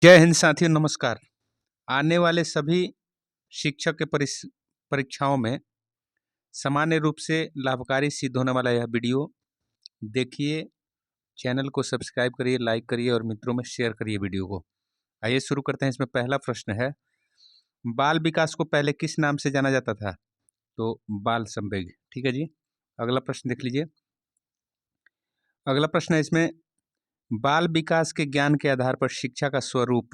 जय हिंद साथियों, नमस्कार। आने वाले सभी शिक्षक के परीक्षाओं में सामान्य रूप से लाभकारी सिद्ध होने वाला यह वीडियो देखिए। चैनल को सब्सक्राइब करिए, लाइक करिए और मित्रों में शेयर करिए वीडियो को। आइए शुरू करते हैं। इसमें पहला प्रश्न है, बाल विकास को पहले किस नाम से जाना जाता था? तो बाल संवेग। ठीक है जी। अगला प्रश्न देख लीजिए। अगला प्रश्न है इसमें, बाल विकास के ज्ञान के आधार पर शिक्षा का स्वरूप,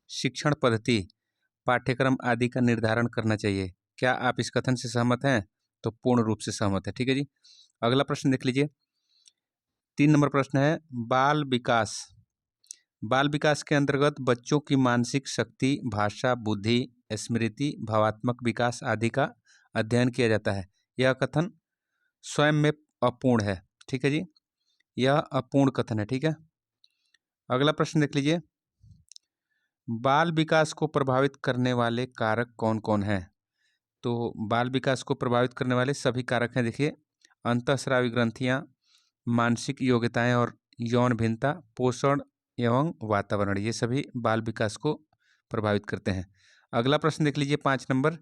शिक्षण पद्धति, पाठ्यक्रम आदि का निर्धारण करना चाहिए। क्या आप इस कथन से सहमत हैं? तो पूर्ण रूप से सहमत है। ठीक है जी। अगला प्रश्न देख लीजिए। 3 नंबर प्रश्न है, बाल विकास। बाल विकास के अंतर्गत बच्चों की मानसिक शक्ति, भाषा, बुद्धि, स्मृति, भावात्मक विकास आदि का अध्ययन किया जाता है। यह कथन स्वयं में अपूर्ण है। ठीक है जी। यह अपूर्ण कथन है। ठीक है। अगला प्रश्न देख लीजिए। बाल विकास को प्रभावित करने वाले कारक कौन कौन हैं? तो बाल विकास को प्रभावित करने वाले सभी कारक हैं। देखिए, अंतःस्रावी ग्रंथियां, मानसिक योग्यताएं और यौन भिन्नता, पोषण एवं वातावरण, ये सभी बाल विकास को प्रभावित करते हैं। अगला प्रश्न देख लीजिए, 5 नंबर।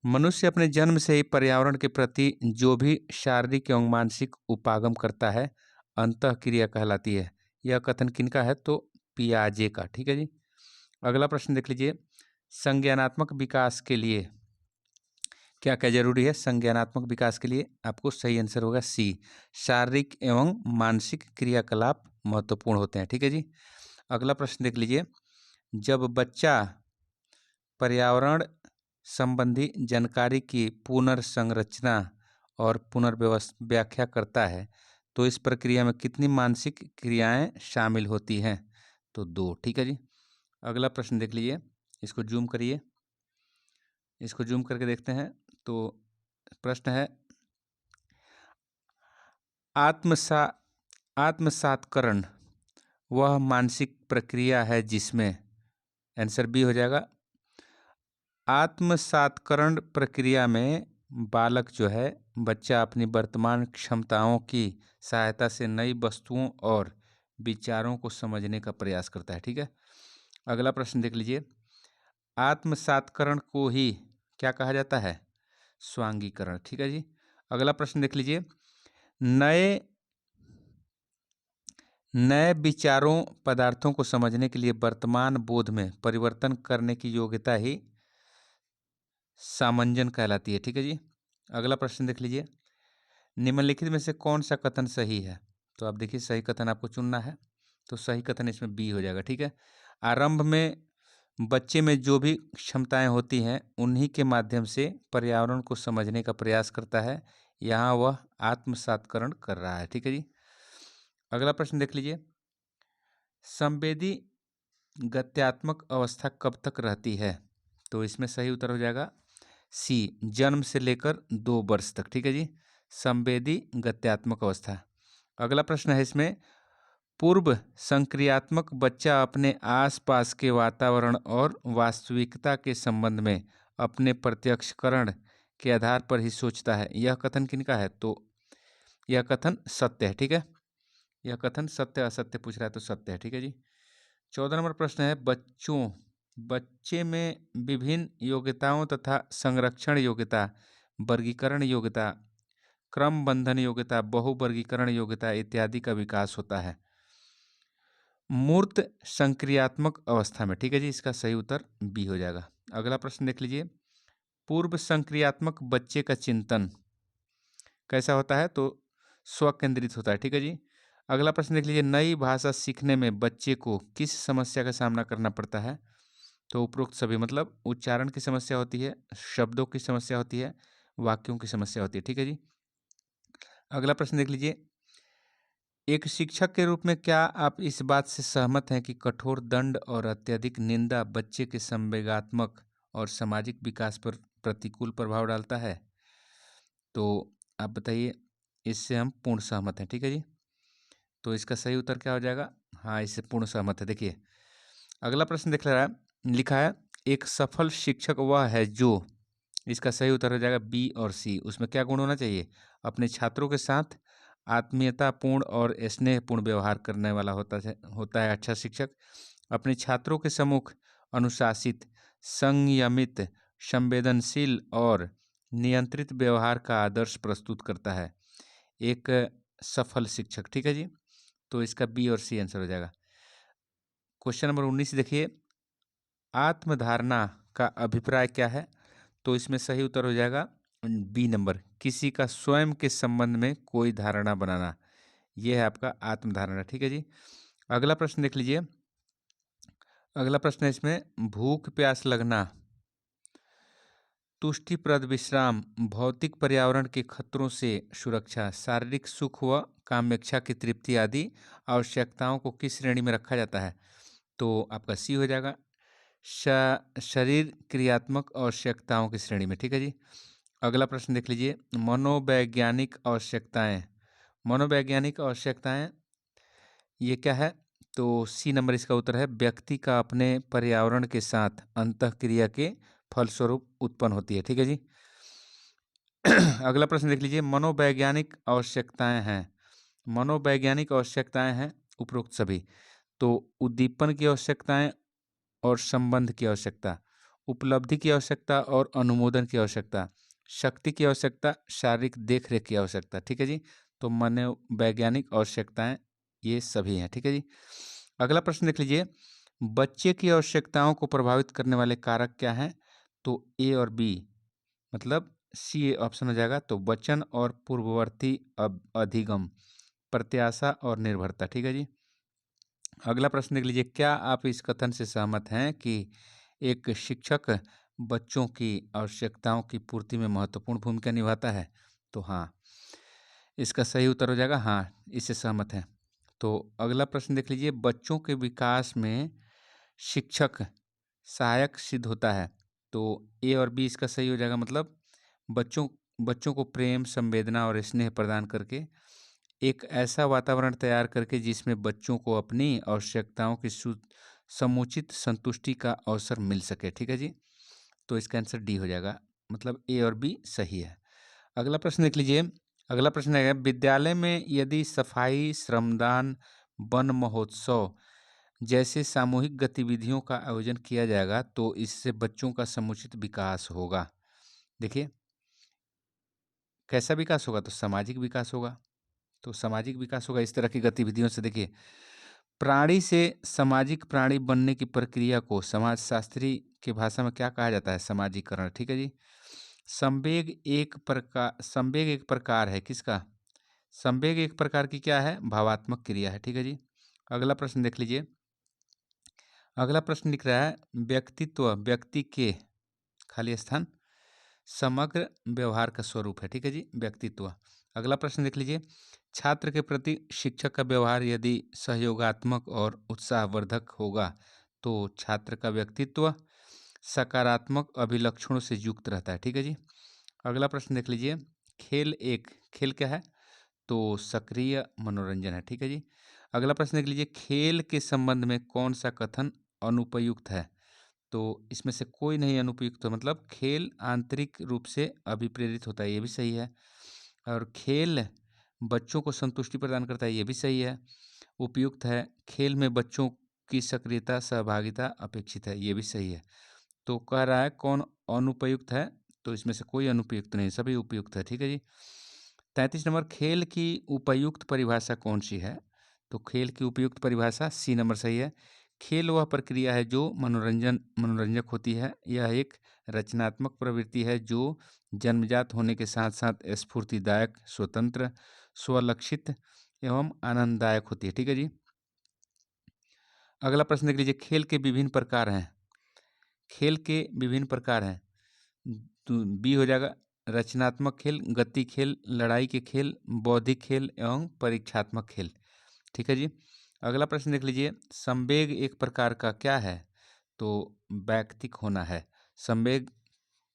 मनुष्य अपने जन्म से ही पर्यावरण के प्रति जो भी शारीरिक एवं मानसिक उपागम करता है, अंतःक्रिया कहलाती है। यह कथन किनका है? तो पियाजे का। ठीक है जी। अगला प्रश्न देख लीजिए। संज्ञानात्मक विकास के लिए क्या क्या जरूरी है? संज्ञानात्मक विकास के लिए आपको सही आंसर होगा सी, शारीरिक एवं मानसिक क्रियाकलाप महत्वपूर्ण होते हैं। ठीक है जी। अगला प्रश्न देख लीजिए। जब बच्चा पर्यावरण संबंधी जानकारी की पुनर्संरचना और पुनर्व्याख्या करता है, तो इस प्रक्रिया में कितनी मानसिक क्रियाएं शामिल होती हैं? तो 2। ठीक है जी। अगला प्रश्न देख लीजिए। इसको जूम करिए, इसको जूम करके देखते हैं। तो प्रश्न है, आत्मसातकरण वह मानसिक प्रक्रिया है जिसमें, आंसर बी हो जाएगा। आत्मसातकरण प्रक्रिया में बालक जो है, बच्चा अपनी वर्तमान क्षमताओं की सहायता से नई वस्तुओं और विचारों को समझने का प्रयास करता है। ठीक है। अगला प्रश्न देख लीजिए। आत्मसातकरण को ही क्या कहा जाता है? स्वांगीकरण। ठीक है जी। अगला प्रश्न देख लीजिए। नए विचारों, पदार्थों को समझने के लिए वर्तमान बोध में परिवर्तन करने की योग्यता ही सामंजन कहलाती है। ठीक है जी। अगला प्रश्न देख लीजिए। निम्नलिखित में से कौन सा कथन सही है? तो आप देखिए, सही कथन आपको चुनना है। तो सही कथन इसमें बी हो जाएगा। ठीक है। आरंभ में बच्चे में जो भी क्षमताएं होती हैं, उन्हीं के माध्यम से पर्यावरण को समझने का प्रयास करता है। यहाँ वह आत्मसातकरण कर रहा है। ठीक है जी। अगला प्रश्न देख लीजिए। संवेदी गत्यात्मक अवस्था कब तक रहती है? तो इसमें सही उत्तर हो जाएगा सी, जन्म से लेकर 2 वर्ष तक। ठीक है जी। संवेदी गत्यात्मक अवस्था। अगला प्रश्न है इसमें, पूर्व संक्रियात्मक बच्चा अपने आसपास के वातावरण और वास्तविकता के संबंध में अपने प्रत्यक्षकरण के आधार पर ही सोचता है। यह कथन किनका है? तो यह कथन सत्य है। ठीक है। यह कथन सत्य असत्य पूछ रहा है, तो सत्य है। ठीक है जी। 14 नंबर प्रश्न है, बच्चे में विभिन्न योग्यताओं तथा संरक्षण योग्यता, वर्गीकरण योग्यता, क्रम बंधन योग्यता, बहुवर्गीकरण योग्यता इत्यादि का विकास होता है मूर्त संक्रियात्मक अवस्था में। ठीक है जी। इसका सही उत्तर बी हो जाएगा। अगला प्रश्न देख लीजिए। पूर्व संक्रियात्मक बच्चे का चिंतन कैसा होता है? तो स्व केंद्रित होता है। ठीक है जी। अगला प्रश्न देख लीजिए। नई भाषा सीखने में बच्चे को किस समस्या का सामना करना पड़ता है? तो उपरोक्त सभी, मतलब उच्चारण की समस्या होती है, शब्दों की समस्या होती है, वाक्यों की समस्या होती है। ठीक है जी। अगला प्रश्न देख लीजिए। एक शिक्षक के रूप में क्या आप इस बात से सहमत हैं कि कठोर दंड और अत्यधिक निंदा बच्चे के संवेगात्मक और सामाजिक विकास पर प्रतिकूल प्रभाव डालता है? तो आप बताइए। इससे हम पूर्ण सहमत हैं। ठीक है जी। तो इसका सही उत्तर क्या हो जाएगा? हाँ, इससे पूर्ण सहमत है। देखिए, अगला प्रश्न देख रहा है, लिखा है, एक सफल शिक्षक वह है जो, इसका सही उत्तर हो जाएगा बी और सी। उसमें क्या गुण होना चाहिए? अपने छात्रों के साथ आत्मीयतापूर्ण और स्नेहपूर्ण व्यवहार करने वाला होता है अच्छा शिक्षक। अपने छात्रों के सम्मुख अनुशासित, संयमित, संवेदनशील और नियंत्रित व्यवहार का आदर्श प्रस्तुत करता है। एक सफल शिक्षक, ठीक है जी। तो इसका बी और सी आंसर हो जाएगा। क्वेश्चन नंबर 19 देखिए, आत्मधारणा का अभिप्राय क्या है? तो इसमें सही उत्तर हो जाएगा बी नंबर, किसी का स्वयं के संबंध में कोई धारणा बनाना, यह है आपका आत्मधारणा, ठीक है जी। अगला प्रश्न देख लीजिए। अगला प्रश्न है इसमें, भूख प्यास लगना, तुष्टिप्रद विश्राम, भौतिक पर्यावरण के खतरों से सुरक्षा, शारीरिक सुख व काम्यक्षा की तृप्ति आदि आवश्यकताओं को किस श्रेणी में रखा जाता है? तो आपका सी हो जाएगा, शरीर क्रियात्मक आवश्यकताओं की श्रेणी में, ठीक है जी। अगला प्रश्न देख लीजिए, मनोवैज्ञानिक आवश्यकताएं, मनोवैज्ञानिक आवश्यकताएं ये क्या है? तो सी नंबर इसका उत्तर है, व्यक्ति का अपने पर्यावरण के साथ अंतःक्रिया के फलस्वरूप उत्पन्न होती है, ठीक है जी। अगला प्रश्न देख लीजिए, मनोवैज्ञानिक आवश्यकताएं हैं, मनोवैज्ञानिक आवश्यकताएं हैं उपरोक्त सभी। तो उद्दीपन की आवश्यकताएं और संबंध की आवश्यकता, उपलब्धि की आवश्यकता और अनुमोदन की आवश्यकता, शक्ति की आवश्यकता, शारीरिक देखरेख की आवश्यकता, ठीक है जी। तो मनोवैज्ञानिक आवश्यकताएं ये सभी हैं, ठीक है जी। अगला प्रश्न देख लीजिए, बच्चे की आवश्यकताओं को प्रभावित करने वाले कारक क्या हैं? तो ए और बी, मतलब सी ऑप्शन हो जाएगा। तो वचन और पूर्ववर्ती अधिगम, प्रत्याशा और निर्भरता, ठीक है जी। अगला प्रश्न देख लीजिए, क्या आप इस कथन से सहमत हैं कि एक शिक्षक बच्चों की आवश्यकताओं की पूर्ति में महत्वपूर्ण भूमिका निभाता है? तो हाँ, इसका सही उत्तर हो जाएगा हाँ, इससे सहमत हैं। तो अगला प्रश्न देख लीजिए, बच्चों के विकास में शिक्षक सहायक सिद्ध होता है। तो ए और बी इसका सही हो जाएगा, मतलब बच्चों बच्चों को प्रेम, संवेदना और स्नेह प्रदान करके एक ऐसा वातावरण तैयार करके जिसमें बच्चों को अपनी आवश्यकताओं की समुचित संतुष्टि का अवसर मिल सके, ठीक है जी। तो इसका आंसर डी हो जाएगा, मतलब ए और बी सही है। अगला प्रश्न देख लीजिए। अगला प्रश्न है, विद्यालय में यदि सफाई, श्रमदान, वन महोत्सव जैसे सामूहिक गतिविधियों का आयोजन किया जाएगा तो इससे बच्चों का समुचित विकास होगा। देखिए, कैसा विकास होगा? तो सामाजिक विकास होगा। तो सामाजिक विकास होगा इस तरह की गतिविधियों से। देखिए, प्राणी से सामाजिक प्राणी बनने की प्रक्रिया को समाजशास्त्री की भाषा में क्या कहा जाता है? समाजीकरण, ठीक है जी। संवेग एक प्रकार है किसका? संवेग एक प्रकार की क्या है? भावात्मक क्रिया है, ठीक है जी। अगला प्रश्न देख लीजिए। अगला प्रश्न लिख रहा है, व्यक्तित्व व्यक्ति के खाली स्थान समग्र व्यवहार का स्वरूप है, ठीक है जी, व्यक्तित्व। अगला प्रश्न देख लीजिए, छात्र के प्रति शिक्षक का व्यवहार यदि सहयोगात्मक और उत्साहवर्धक होगा तो छात्र का व्यक्तित्व सकारात्मक अभिलक्षणों से युक्त रहता है, ठीक है जी। अगला प्रश्न देख लीजिए, खेल क्या है? तो सक्रिय मनोरंजन है, ठीक है जी। अगला प्रश्न देख लीजिए, खेल के संबंध में कौन सा कथन अनुपयुक्त है? तो इसमें से कोई नहीं अनुपयुक्त, मतलब खेल आंतरिक रूप से अभिप्रेरित होता है, ये भी सही है। और खेल बच्चों को संतुष्टि प्रदान करता है, ये भी सही है। उपयुक्त है, खेल में बच्चों की सक्रियता सहभागिता अपेक्षित है, ये भी सही है। तो कह रहा है कौन अनुपयुक्त है? तो इसमें से कोई अनुपयुक्त नहीं, सभी उपयुक्त है, ठीक है जी। 33 नंबर, खेल की उपयुक्त परिभाषा कौन सी है? तो खेल की उपयुक्त परिभाषा सी नंबर सही है। खेल वह प्रक्रिया है जो मनोरंजक होती है। यह एक रचनात्मक प्रवृत्ति है जो जन्मजात होने के साथ साथ स्फूर्तिदायक, स्वतंत्र, स्वलक्षित एवं आनंददायक होती है, ठीक है जी। अगला प्रश्न देख लीजिए, खेल के विभिन्न प्रकार हैं। खेल के विभिन्न प्रकार हैं, तो बी हो जाएगा, रचनात्मक खेल, गति खेल, लड़ाई के खेल, बौद्धिक खेल एवं परीक्षात्मक खेल, ठीक है जी। अगला प्रश्न देख लीजिए, संवेग एक प्रकार का क्या है? तो वैयक्तिक होना है। संवेग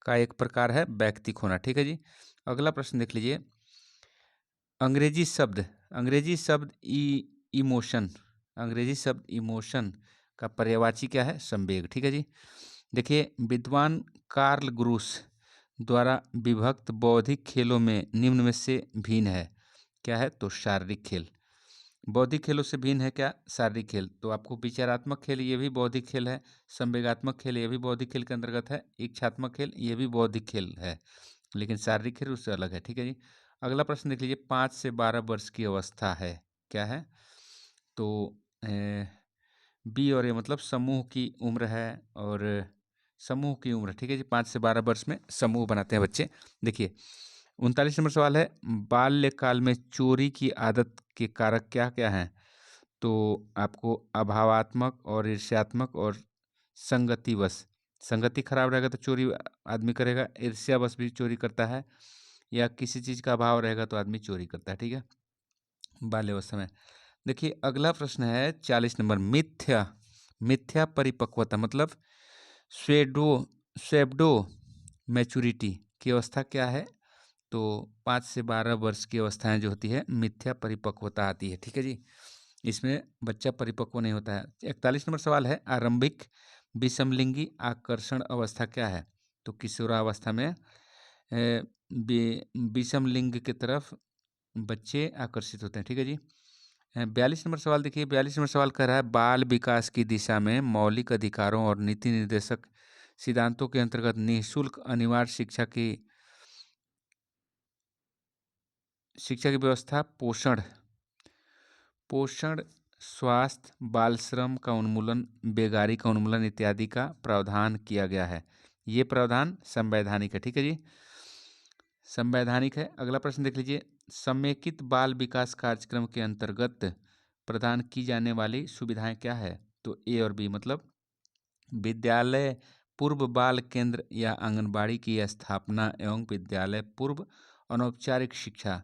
का एक प्रकार है वैयक्तिक होना, ठीक है जी। अगला प्रश्न देख लीजिए, अंग्रेजी शब्द इमोशन, अंग्रेजी शब्द इमोशन का पर्यायवाची क्या है? संवेग, ठीक है जी। देखिए, विद्वान कार्ल ग्रूस द्वारा विभक्त बौद्धिक खेलों में निम्न में से भिन्न है, क्या है? तो शारीरिक खेल। बौद्धिक खेलों से भिन्न है क्या? शारीरिक खेल। तो आपको विचारात्मक खेल ये भी बौद्धिक खेल है, संवेगात्मक खेल ये भी बौद्धिक खेल के अंतर्गत है, इच्छात्मक खेल ये भी बौद्धिक खेल है, लेकिन शारीरिक खेल उससे अलग है। ठीक है जी। अगला प्रश्न देख लीजिए, 5 से 12 वर्ष की अवस्था है, क्या है? तो बी और ए मतलब समूह की उम्र है, और समूह की उम्र, ठीक है जी। 5 से 12 वर्ष में समूह बनाते हैं बच्चे। देखिए 39 नंबर सवाल है, बाल्यकाल में चोरी की आदत के कारक क्या क्या हैं? तो आपको अभावात्मक और ईर्ष्यात्मक और संगतिवश। संगति खराब रहेगा तो चोरी आदमी करेगा, ईर्ष्यावश भी चोरी करता है, या किसी चीज़ का अभाव रहेगा तो आदमी चोरी करता है। ठीक है, बाल्यावस्था में। देखिए अगला प्रश्न है 40 नंबर, मिथ्या मिथ्या परिपक्वता मतलब स्वेडो स्वेब्डो मैच्योरिटी की अवस्था क्या है? तो 5 से 12 वर्ष की अवस्थाएं जो होती है मिथ्या परिपक्वता आती है। ठीक है जी, इसमें बच्चा परिपक्व नहीं होता है। 41 नंबर सवाल है, आरंभिक विषमलिंगी आकर्षण अवस्था क्या है? तो किशोरावस्था में विषम लिंग की तरफ बच्चे आकर्षित होते हैं। ठीक है जी। 42 नंबर सवाल देखिए, 42 नंबर सवाल कह रहा है, बाल विकास की दिशा में मौलिक अधिकारों और नीति निर्देशक सिद्धांतों के अंतर्गत निःशुल्क अनिवार्य शिक्षा की व्यवस्था, पोषण पोषण, स्वास्थ्य, बाल श्रम का उन्मूलन, बेगारी का उन्मूलन इत्यादि का प्रावधान किया गया है। ये प्रावधान संवैधानिक है। ठीक है जी, संवैधानिक है। अगला प्रश्न देख लीजिए, समेकित बाल विकास कार्यक्रम के अंतर्गत प्रदान की जाने वाली सुविधाएं क्या है? तो ए और बी मतलब विद्यालय पूर्व बाल केंद्र या आंगनबाड़ी की स्थापना एवं विद्यालय पूर्व अनौपचारिक शिक्षा,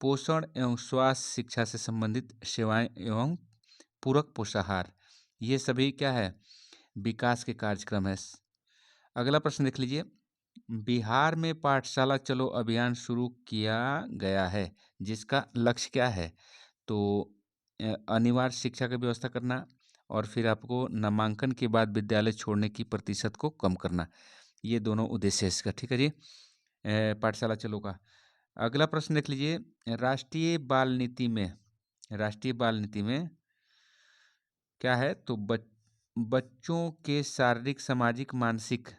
पोषण एवं स्वास्थ्य शिक्षा से संबंधित सेवाएं एवं पूरक पोषाहार, ये सभी क्या है? विकास के कार्यक्रम है। अगला प्रश्न देख लीजिए, बिहार में पाठशाला चलो अभियान शुरू किया गया है, जिसका लक्ष्य क्या है? तो अनिवार्य शिक्षा की व्यवस्था करना, और फिर आपको नामांकन के बाद विद्यालय छोड़ने की प्रतिशत को कम करना, ये दोनों उद्देश्य है इसका। ठीक है जी, पाठशाला चलो का। अगला प्रश्न देख लीजिए, राष्ट्रीय बाल नीति में क्या है? तो बच्चों के शारीरिक सामाजिक मानसिक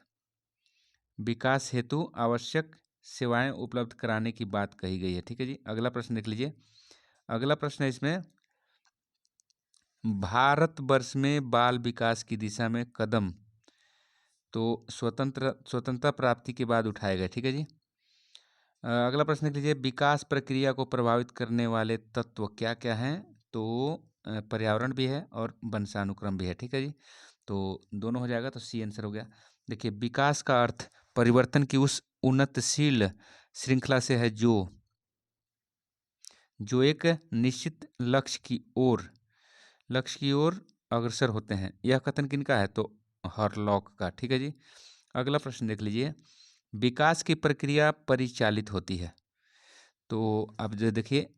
विकास हेतु आवश्यक सेवाएं उपलब्ध कराने की बात कही गई है। ठीक है जी। अगला प्रश्न देख लीजिए, अगला प्रश्न है इसमें, भारतवर्ष में बाल विकास की दिशा में कदम तो स्वतंत्रता प्राप्ति के बाद उठाए गए। ठीक है जी। अगला प्रश्न देख लीजिए, विकास प्रक्रिया को प्रभावित करने वाले तत्व क्या क्या हैं? तो पर्यावरण भी है और वंशानुक्रम भी है। ठीक है जी, तो दोनों हो जाएगा, तो सी आंसर हो गया। देखिए विकास का अर्थ परिवर्तन की उस उन्नतशील श्रृंखला से है जो एक निश्चित लक्ष्य की ओर अग्रसर होते हैं। यह कथन किनका है? तो हरलॉक का। ठीक है जी। अगला प्रश्न देख लीजिए, विकास की प्रक्रिया परिचालित होती है, तो अब जो देखिए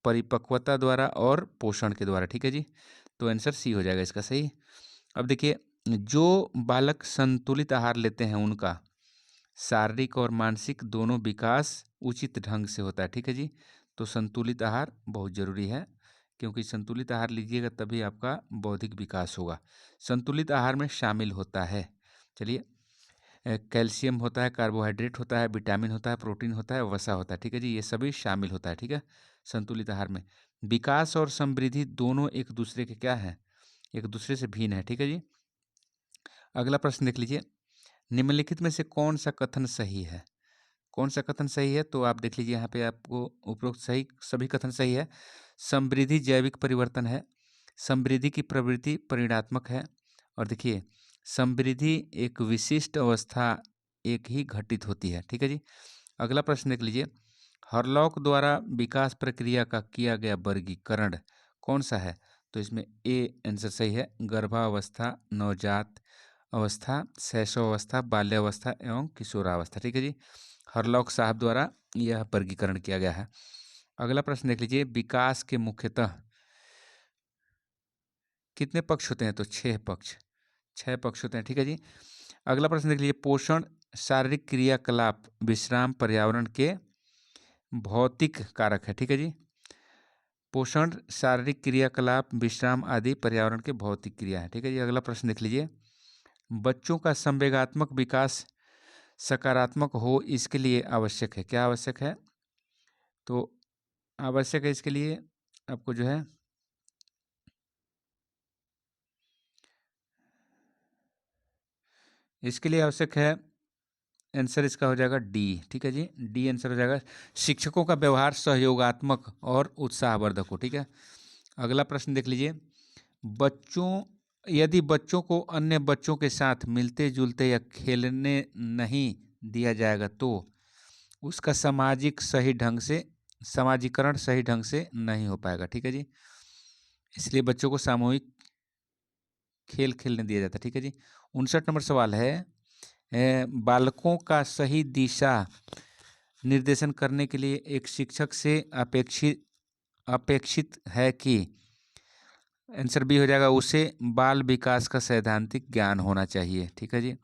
परिपक्वता द्वारा और पोषण के द्वारा। ठीक है जी, तो आंसर सी हो जाएगा इसका सही। अब देखिए, जो बालक संतुलित आहार लेते हैं उनका शारीरिक और मानसिक दोनों विकास उचित ढंग से होता है। ठीक है जी, तो संतुलित आहार बहुत जरूरी है, क्योंकि संतुलित आहार लीजिएगा तभी आपका बौद्धिक विकास होगा। संतुलित आहार में शामिल होता है, चलिए, कैल्शियम होता है, कार्बोहाइड्रेट होता है, विटामिन होता है, प्रोटीन होता है, वसा होता है। ठीक है जी, ये सभी शामिल होता है। ठीक है, संतुलित आहार में विकास और समृद्धि दोनों एक दूसरे के क्या है? एक दूसरे से भिन्न है। ठीक है जी। अगला प्रश्न देख लीजिए, निम्नलिखित में से कौन सा कथन सही है? कौन सा कथन सही है? तो आप देख लीजिए, यहाँ पे आपको उपरोक्त सही सभी कथन सही है। समृद्धि जैविक परिवर्तन है, समृद्धि की प्रवृत्ति परिणात्मक है, और देखिए समृद्धि एक विशिष्ट अवस्था एक ही घटित होती है। ठीक है जी। अगला प्रश्न देख लीजिए, हरलॉक द्वारा विकास प्रक्रिया का किया गया वर्गीकरण कौन सा है? तो इसमें ए आंसर सही है, गर्भावस्था, नवजात अवस्था, शैशवावस्था, बाल्यावस्था एवं किशोरावस्था। ठीक है जी, हरलॉक साहब द्वारा यह वर्गीकरण किया गया है। अगला प्रश्न देख लीजिए, विकास के मुख्यतः कितने पक्ष होते हैं? तो 6 पक्ष होते हैं। ठीक है जी। अगला प्रश्न देख लीजिए, पोषण शारीरिक क्रियाकलाप, विश्राम, पर्यावरण के भौतिक कारक है। ठीक है जी, पोषण शारीरिक क्रियाकलाप, विश्राम आदि पर्यावरण के भौतिक क्रिया है। ठीक है जी। अगला प्रश्न देख लीजिए। बच्चों का संवेगात्मक विकास सकारात्मक हो इसके लिए आवश्यक है। क्या आवश्यक है? तो आवश्यक है इसके लिए आपको जो है इसके लिए आवश्यक है, आंसर इसका हो जाएगा डी। ठीक है जी, डी आंसर हो जाएगा। शिक्षकों का व्यवहार सहयोगात्मक और उत्साहवर्धक हो। ठीक है। अगला प्रश्न देख लीजिए। यदि बच्चों को अन्य बच्चों के साथ मिलते जुलते या खेलने नहीं दिया जाएगा तो उसका समाजीकरण सही ढंग से नहीं हो पाएगा। ठीक है जी। इसलिए बच्चों को सामूहिक खेल खेलने दिया जाता है। ठीक है जी। 59 नंबर सवाल है, बालकों का सही दिशा निर्देशन करने के लिए एक शिक्षक से अपेक्षित है कि, आंसर बी हो जाएगा, उसे बाल विकास का सैद्धांतिक ज्ञान होना चाहिए। ठीक है जी।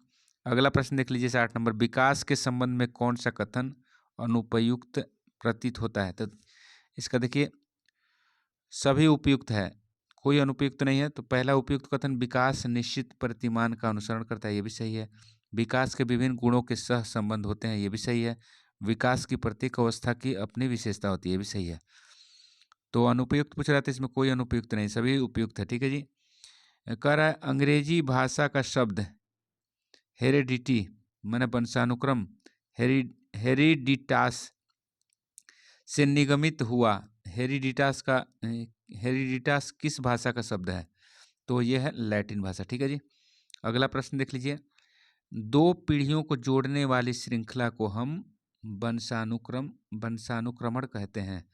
अगला प्रश्न देख लीजिए 60 नंबर। विकास के संबंध में कौन सा कथन अनुपयुक्त प्रतीत होता है? तो इसका देखिए सभी उपयुक्त है, कोई अनुपयुक्त नहीं है। तो पहला उपयुक्त कथन, विकास निश्चित प्रतिमान का अनुसरण करता है, ये भी सही है। विकास के विभिन्न गुणों के सह संबंध होते हैं, ये भी सही है। विकास की प्रत्येक अवस्था की अपनी विशेषता होती है, ये भी सही है। तो अनुपयुक्त पूछ रहा था, इसमें कोई अनुपयुक्त नहीं, सभी उपयुक्त है। ठीक है जी। कह रहा है अंग्रेजी भाषा का शब्द हेरेडिटी माने वंशानुक्रम, हेरिडिटास से निगमित हुआ। हेरिडिटास किस भाषा का शब्द है? तो यह है लैटिन भाषा। ठीक है जी। अगला प्रश्न देख लीजिए। दो पीढ़ियों को जोड़ने वाली श्रृंखला को हम वंशानुक्रमण कहते हैं।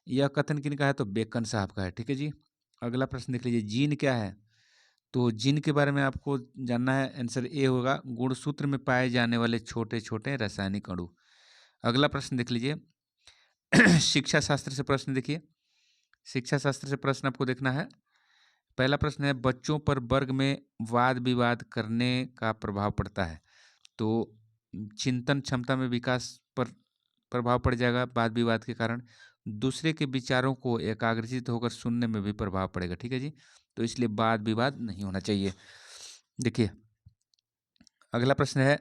यह कथन किनका है? तो बेकन साहब का है। ठीक है जी। अगला प्रश्न देख लीजिए। जीन क्या है? तो जीन के बारे में आपको जानना है, आंसर ए होगा, गुणसूत्र में पाए जाने वाले छोटे छोटे रासायनिक अणु। अगला प्रश्न देख लीजिए। शिक्षा शास्त्र से प्रश्न देखिए। शिक्षा शास्त्र से प्रश्न आपको देखना है। पहला प्रश्न है, बच्चों पर वर्ग में वाद विवाद करने का प्रभाव पड़ता है। तो चिंतन क्षमता में विकास पर प्रभाव पड़ जाएगा वाद विवाद के कारण। दूसरे के विचारों को एकाग्रचित होकर सुनने में भी प्रभाव पड़ेगा। ठीक है जी। तो इसलिए वाद विवाद नहीं होना चाहिए। देखिए अगला प्रश्न है,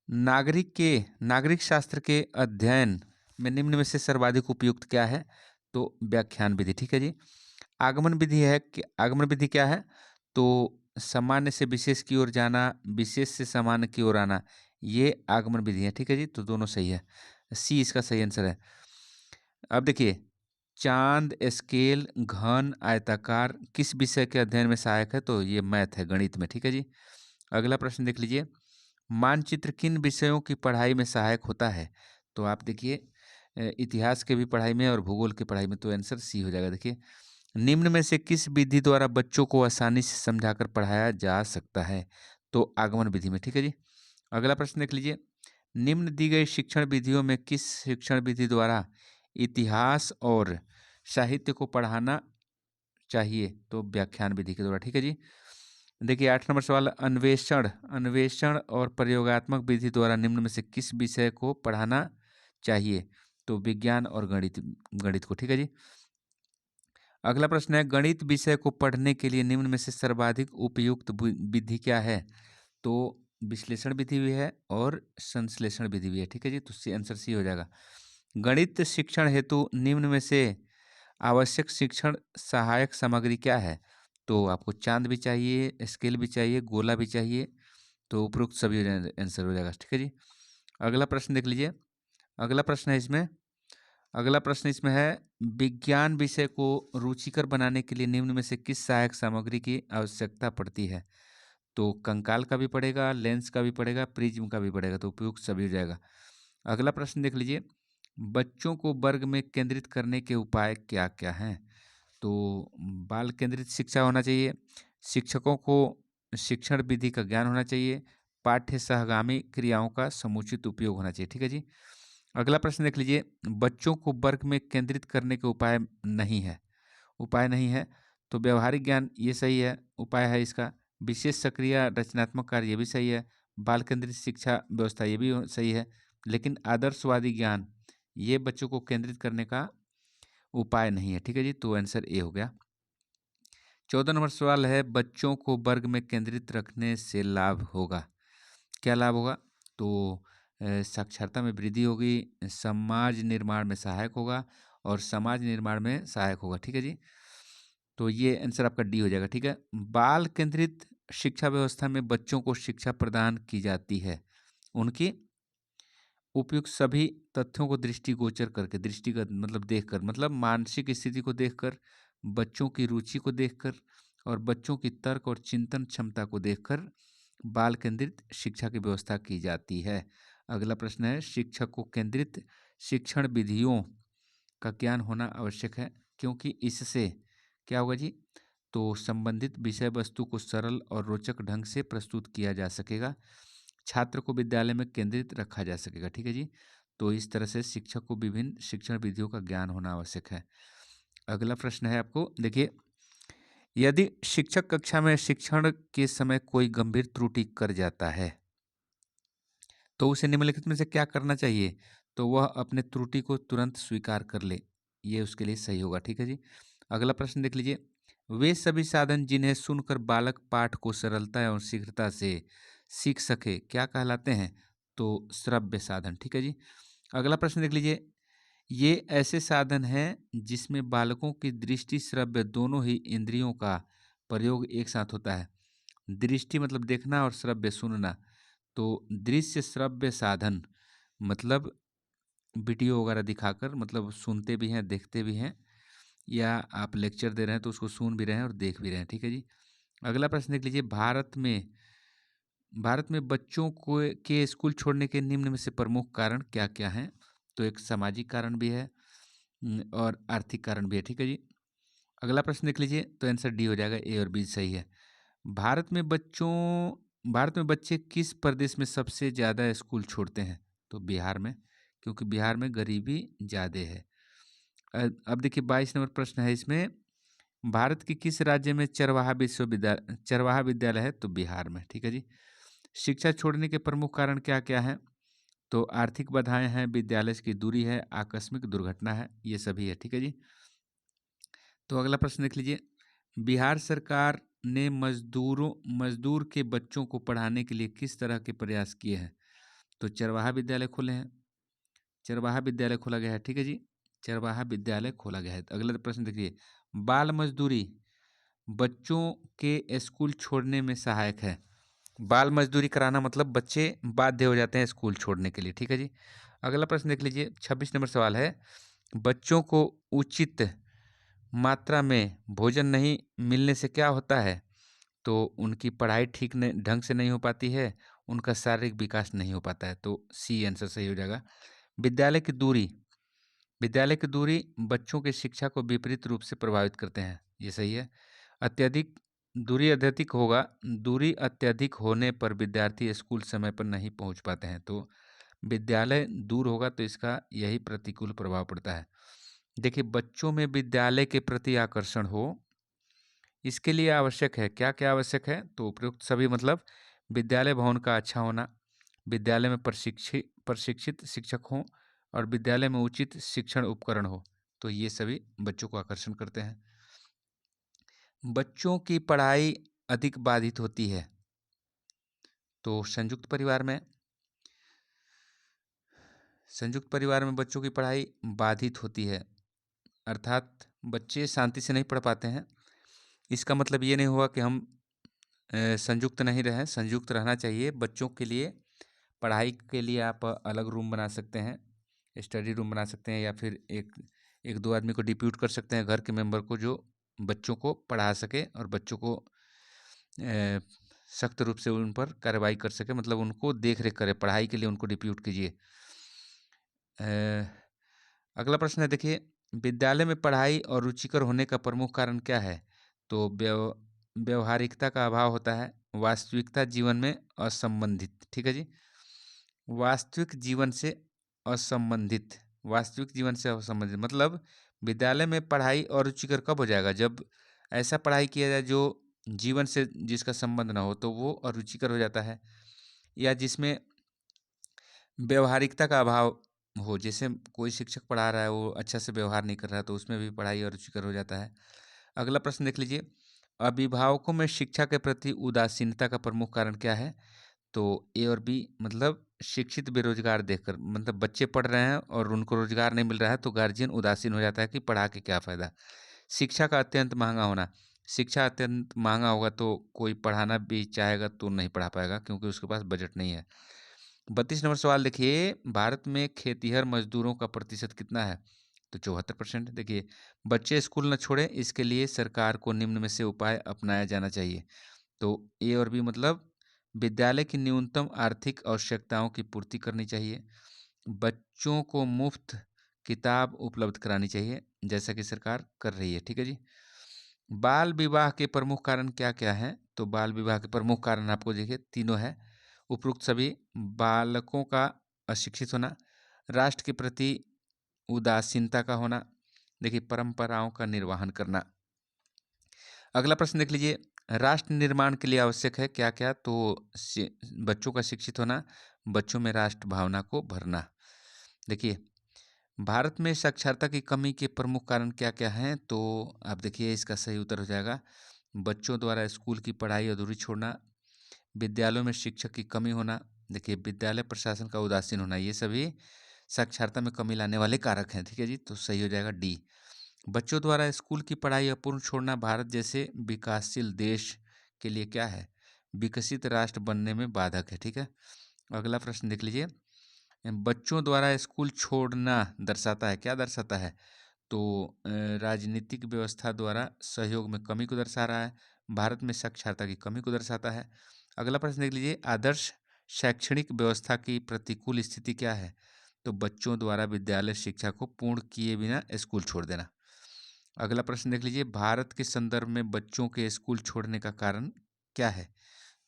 नागरिक शास्त्र के अध्ययन में निम्न में से सर्वाधिक उपयुक्त क्या है? तो व्याख्यान विधि। ठीक है जी। आगमन विधि है कि आगमन विधि क्या है? तो सामान्य से विशेष की ओर जाना, विशेष से सामान्य की ओर आना, ये आगमन विधि है। ठीक है जी। तो दोनों सही है, सी इसका सही आंसर है। अब देखिए, चांद, स्केल, घन, आयताकार किस विषय के अध्ययन में सहायक है? तो ये मैथ है, गणित में। ठीक है जी। अगला प्रश्न देख लीजिए। मानचित्र किन विषयों की पढ़ाई में सहायक होता है? तो आप देखिए इतिहास के भी पढ़ाई में और भूगोल की पढ़ाई में। तो आंसर सी हो जाएगा। देखिए, निम्न में से किस विधि द्वारा बच्चों को आसानी से समझाकर पढ़ाया जा सकता है? तो आगमन विधि में। ठीक है जी। अगला प्रश्न देख लीजिए। निम्न दी गई शिक्षण विधियों में किस शिक्षण विधि द्वारा इतिहास और साहित्य को पढ़ाना चाहिए? तो व्याख्यान विधि के द्वारा। ठीक है जी। देखिए 8 नंबर सवाल, अन्वेषण और प्रयोगात्मक विधि द्वारा निम्न में से किस विषय को पढ़ाना चाहिए? तो विज्ञान और गणित को। ठीक है जी। अगला प्रश्न है, गणित विषय को पढ़ने के लिए निम्न में से सर्वाधिक उपयुक्त विधि क्या है? तो विश्लेषण विधि भी है और संश्लेषण विधि भी है। ठीक है जी। तो आंसर सी हो जाएगा। गणित शिक्षण हेतु निम्न में से आवश्यक शिक्षण सहायक सामग्री क्या है? तो आपको चांद भी चाहिए, स्केल भी चाहिए, गोला भी चाहिए। तो उपरोक्त सभी आंसर हो जाएगा। ठीक है जी। अगला प्रश्न देख लीजिए। अगला प्रश्न इसमें है, विज्ञान विषय को रुचिकर बनाने के लिए निम्न में से किस सहायक सामग्री की आवश्यकता पड़ती है? तो कंकाल का भी पड़ेगा, लेंस का भी पड़ेगा, प्रिज्म का भी पड़ेगा। तो उपयुक्त सभी हो जाएगा। अगला प्रश्न देख लीजिए। बच्चों को वर्ग में केंद्रित करने के उपाय क्या क्या हैं? तो बाल केंद्रित शिक्षा होना चाहिए, शिक्षकों को शिक्षण विधि का ज्ञान होना चाहिए, पाठ्य सहगामी क्रियाओं का समुचित उपयोग होना चाहिए। ठीक है जी। अगला प्रश्न देख लीजिए। बच्चों को वर्ग में केंद्रित करने के उपाय नहीं है। तो व्यवहारिक ज्ञान ये सही है, उपाय है इसका। विशेष सक्रिय रचनात्मक कार्य ये भी सही है। बाल केंद्रित शिक्षा व्यवस्था ये भी सही है। लेकिन आदर्शवादी ज्ञान ये बच्चों को केंद्रित करने का उपाय नहीं है। ठीक है जी, तो आंसर ए हो गया। 14 नंबर सवाल है, बच्चों को वर्ग में केंद्रित रखने से लाभ होगा। क्या लाभ होगा? तो साक्षरता में वृद्धि होगी, समाज निर्माण में सहायक होगा और समाज निर्माण में सहायक होगा। ठीक है जी, तो ये आंसर आपका डी हो जाएगा। ठीक है, बाल केंद्रित शिक्षा व्यवस्था में बच्चों को शिक्षा प्रदान की जाती है उनकी उपयुक्त सभी तथ्यों को दृष्टिगोचर करके, दृष्टिगत मतलब देखकर, मतलब मानसिक स्थिति को देखकर, बच्चों की रुचि को देखकर और बच्चों की तर्क और चिंतन क्षमता को देखकर बाल केंद्रित शिक्षा की व्यवस्था की जाती है। अगला प्रश्न है, शिक्षक को केंद्रित शिक्षण विधियों का ज्ञान होना आवश्यक है क्योंकि इससे क्या होगा जी? तो संबंधित विषय वस्तु को सरल और रोचक ढंग से प्रस्तुत किया जा सकेगा, छात्र को विद्यालय में केंद्रित रखा जा सकेगा। ठीक है जी, तो इस तरह से शिक्षक को विभिन्न शिक्षण विधियों का ज्ञान होना आवश्यक है। अगला प्रश्न है आपको, देखिए, यदि शिक्षक कक्षा में शिक्षण के समय कोई गंभीर त्रुटि कर जाता है तो उसे निम्नलिखित में से क्या करना चाहिए? तो वह अपने त्रुटि को तुरंत स्वीकार कर ले, ये उसके लिए सही होगा। ठीक है जी, अगला प्रश्न देख लीजिए, वे सभी साधन जिन्हें सुनकर बालक पाठ को सरलता एवं शीघ्रता से सीख सके क्या कहलाते हैं? तो श्रव्य साधन। ठीक है जी, अगला प्रश्न देख लीजिए, ये ऐसे साधन हैं जिसमें बालकों की दृष्टि श्रव्य दोनों ही इंद्रियों का प्रयोग एक साथ होता है। दृष्टि मतलब देखना और श्रव्य सुनना। तो दृश्य श्रव्य साधन मतलब वीडियो वगैरह दिखाकर, मतलब सुनते भी हैं देखते भी हैं, या आप लेक्चर दे रहे हैं तो उसको सुन भी रहे हैं और देख भी रहे हैं। ठीक है जी, अगला प्रश्न देख लीजिए, भारत में बच्चों को के स्कूल छोड़ने के निम्न में से प्रमुख कारण क्या क्या हैं? तो एक सामाजिक कारण भी है और आर्थिक कारण भी है। ठीक है जी, अगला प्रश्न देख लीजिए, तो आंसर डी हो जाएगा, ए और बी सही है। भारत में बच्चों भारत में बच्चे किस प्रदेश में सबसे ज़्यादा स्कूल छोड़ते हैं? तो बिहार में, क्योंकि बिहार में गरीबी ज़्यादा है। अब देखिए 22 नंबर प्रश्न है इसमें, भारत के किस राज्य में चरवाहा विद्यालय है? तो बिहार में। ठीक है जी, शिक्षा छोड़ने के प्रमुख कारण क्या क्या हैं? तो आर्थिक बाधाएं हैं, विद्यालय की दूरी है, आकस्मिक दुर्घटना है, ये सभी है। ठीक है जी, तो अगला प्रश्न देख लीजिए, बिहार सरकार ने मजदूर के बच्चों को पढ़ाने के लिए किस तरह के प्रयास किए हैं? तो चरवाहा विद्यालय खोले हैं, चरवाहा विद्यालय खोला गया है। ठीक है जी, चरवाहा विद्यालय खोला गया है। अगला प्रश्न देखिए, बाल मजदूरी बच्चों के स्कूल छोड़ने में सहायक है। बाल मजदूरी कराना मतलब बच्चे बाध्य हो जाते हैं स्कूल छोड़ने के लिए। ठीक है जी, अगला प्रश्न देख लीजिए, 26 नंबर सवाल है, बच्चों को उचित मात्रा में भोजन नहीं मिलने से क्या होता है? तो उनकी पढ़ाई ठीक नहीं ढंग से नहीं हो पाती है, उनका शारीरिक विकास नहीं हो पाता है। तो सी आंसर सही हो जाएगा। विद्यालय की दूरी विद्यालय की दूरी बच्चों की शिक्षा को विपरीत रूप से प्रभावित करते हैं, ये सही है। अत्यधिक दूरी अत्यधिक होने पर विद्यार्थी स्कूल समय पर नहीं पहुंच पाते हैं। तो विद्यालय दूर होगा तो इसका यही प्रतिकूल प्रभाव पड़ता है। देखिए, बच्चों में विद्यालय के प्रति आकर्षण हो, इसके लिए आवश्यक है क्या क्या आवश्यक है? तो उपयुक्त सभी मतलब विद्यालय भवन का अच्छा होना, विद्यालय में प्रशिक्षित शिक्षक हों और विद्यालय में उचित शिक्षण उपकरण हो, तो ये सभी बच्चों को आकर्षण करते हैं। बच्चों की पढ़ाई अधिक बाधित होती है, तो संयुक्त परिवार में बच्चों की पढ़ाई बाधित होती है, अर्थात बच्चे शांति से नहीं पढ़ पाते हैं। इसका मतलब ये नहीं हुआ कि हम संयुक्त नहीं रहें, संयुक्त रहना चाहिए। बच्चों के लिए पढ़ाई के लिए आप अलग रूम बना सकते हैं, स्टडी रूम बना सकते हैं, या फिर एक एक दो आदमी को डिप्यूट कर सकते हैं घर के मेंबर को, जो बच्चों को पढ़ा सके और बच्चों को सख्त रूप से उन पर कार्रवाई कर सके, मतलब उनको देख रेख करे, पढ़ाई के लिए उनको डिप्यूट कीजिए। अगला प्रश्न है, देखिए, विद्यालय में पढ़ाई और रुचिकर होने का प्रमुख कारण क्या है? तो व्यवहारिकता का अभाव होता है, वास्तविकता जीवन में असंबंधित। ठीक है जी, वास्तविक जीवन से वास्तविक जीवन से असंबंधित मतलब विद्यालय में पढ़ाई और रुचिकर कब हो जाएगा? जब ऐसा पढ़ाई किया जाए जो जीवन से जिसका संबंध ना हो, तो वो अरुचिकर हो जाता है। या जिसमें व्यवहारिकता का अभाव हो, जैसे कोई शिक्षक पढ़ा रहा है, वो अच्छा से व्यवहार नहीं कर रहा है, तो उसमें भी पढ़ाई अरुचिकर हो जाता है। अगला प्रश्न देख लीजिए, अभिभावकों में शिक्षा के प्रति उदासीनता का प्रमुख कारण क्या है? तो ए और बी, मतलब शिक्षित बेरोजगार देखकर, मतलब बच्चे पढ़ रहे हैं और उनको रोजगार नहीं मिल रहा है, तो गार्जियन उदासीन हो जाता है कि पढ़ा के क्या फ़ायदा। शिक्षा का अत्यंत महंगा होना, शिक्षा अत्यंत महंगा होगा तो कोई पढ़ाना भी चाहेगा तो नहीं पढ़ा पाएगा, क्योंकि उसके पास बजट नहीं है। 32 नंबर सवाल देखिए, भारत में खेतिहर मजदूरों का प्रतिशत कितना है? तो 74%। देखिए, बच्चे स्कूल न छोड़ें, इसके लिए सरकार को निम्न में से उपाय अपनाया जाना चाहिए। तो ए और बी, मतलब विद्यालय की न्यूनतम आर्थिक आवश्यकताओं की पूर्ति करनी चाहिए, बच्चों को मुफ्त किताब उपलब्ध करानी चाहिए, जैसा कि सरकार कर रही है। ठीक है जी। बाल विवाह के प्रमुख कारण क्या क्या हैं? तो बाल विवाह के प्रमुख कारण आपको देखिए तीनों है। उपरोक्त सभी बालकों का अशिक्षित होना, राष्ट्र के प्रति उदासीनता का होना, देखिए परंपराओं का निर्वहन करना। अगला प्रश्न देख लीजिए, राष्ट्र निर्माण के लिए आवश्यक है क्या क्या? तो बच्चों का शिक्षित होना, बच्चों में राष्ट्र भावना को भरना। देखिए, भारत में साक्षरता की कमी के प्रमुख कारण क्या क्या हैं? तो आप देखिए, इसका सही उत्तर हो जाएगा बच्चों द्वारा स्कूल की पढ़ाई अधूरी छोड़ना, विद्यालयों में शिक्षक की कमी होना, देखिए विद्यालय प्रशासन का उदासीन होना, ये सभी साक्षरता में कमी लाने वाले कारक हैं। ठीक है जी, तो सही हो जाएगा डी। बच्चों द्वारा स्कूल की पढ़ाई अपूर्ण छोड़ना भारत जैसे विकासशील देश के लिए क्या है? विकसित राष्ट्र बनने में बाधक है। ठीक है। अगला प्रश्न देख लीजिए, बच्चों द्वारा स्कूल छोड़ना दर्शाता है, क्या दर्शाता है? तो राजनीतिक व्यवस्था द्वारा सहयोग में कमी को दर्शा रहा है, भारत में साक्षरता की कमी को दर्शाता है। अगला प्रश्न देख लीजिए, आदर्श शैक्षणिक व्यवस्था की प्रतिकूल स्थिति क्या है? तो बच्चों द्वारा विद्यालय शिक्षा को पूर्ण किए बिना स्कूल छोड़ देना। अगला प्रश्न देख लीजिए, भारत के संदर्भ में बच्चों के स्कूल छोड़ने का कारण क्या है?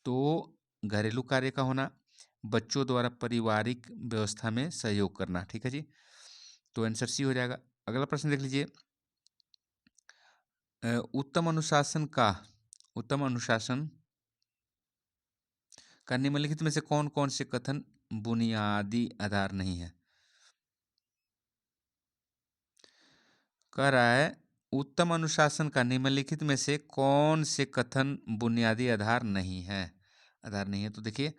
तो घरेलू कार्य का होना, बच्चों द्वारा पारिवारिक व्यवस्था में सहयोग करना। ठीक है जी, तो आंसर सी हो जाएगा। अगला प्रश्न देख लीजिए, उत्तम अनुशासन का निम्नलिखित में से कौन कौन से कथन बुनियादी आधार नहीं है? कह रहा है, उत्तम अनुशासन का निम्नलिखित में से कौन से कथन बुनियादी आधार नहीं है? आधार नहीं है, तो देखिए,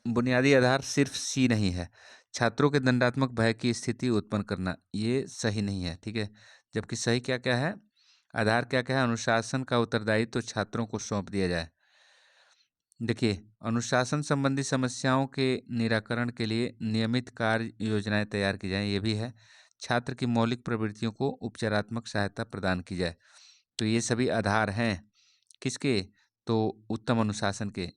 बुनियादी आधार सिर्फ सी नहीं है। छात्रों के दंडात्मक भय की स्थिति उत्पन्न करना, ये सही नहीं है। ठीक है, जबकि सही क्या क्या है, आधार क्या क्या है? अनुशासन का उत्तरदायित्व तो छात्रों को सौंप दिया जाए। देखिए, अनुशासन संबंधी समस्याओं के निराकरण के लिए नियमित कार्य योजनाएं तैयार की जाएं, ये भी है। छात्र की मौलिक प्रवृत्तियों को उपचारात्मक सहायता प्रदान की जाए, तो ये सभी आधार हैं किसके? तो उत्तम अनुशासन के।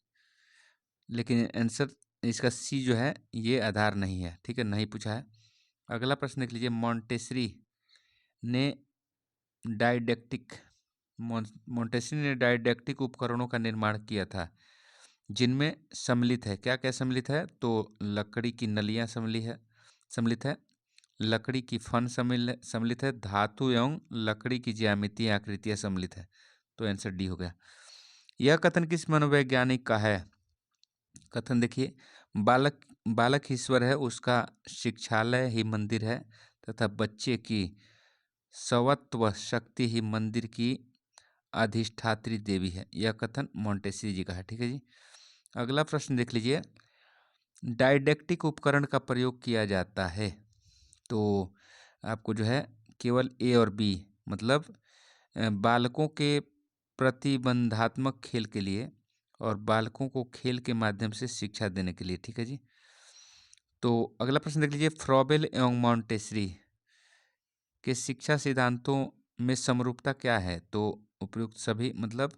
लेकिन आंसर इसका सी जो है, ये आधार नहीं है। ठीक है, नहीं पूछा है। अगला प्रश्न देख लीजिए, मॉन्टेसरी ने डाइडेक्टिक मॉन्टेसरी ने डाइडेक्टिक उपकरणों का निर्माण किया था, जिनमें सम्मिलित है, क्या क्या सम्मिलित है? तो लकड़ी की नलियां सम्मिलित है, लकड़ी की फन सम्मिलित है, धातु एवं लकड़ी की ज्यामितीय आकृतियां सम्मिलित है, तो आंसर डी हो गया। यह कथन किस मनोवैज्ञानिक का है? कथन देखिए, बालक बालक ईश्वर है, उसका शिक्षालय ही मंदिर है, तथा बच्चे की सवत्व शक्ति ही मंदिर की अधिष्ठात्री देवी है। यह कथन मॉन्टेसरी जी का है। ठीक है जी। अगला प्रश्न देख लीजिए, डाइडेक्टिक उपकरण का प्रयोग किया जाता है, तो आपको जो है केवल ए और बी, मतलब बालकों के प्रतिबंधात्मक खेल के लिए और बालकों को खेल के माध्यम से शिक्षा देने के लिए। ठीक है जी। तो अगला प्रश्न देख लीजिए, फ्रॉबेल एवं मॉन्टेसरी के शिक्षा सिद्धांतों में समरूपता क्या है? तो उपयुक्त सभी, मतलब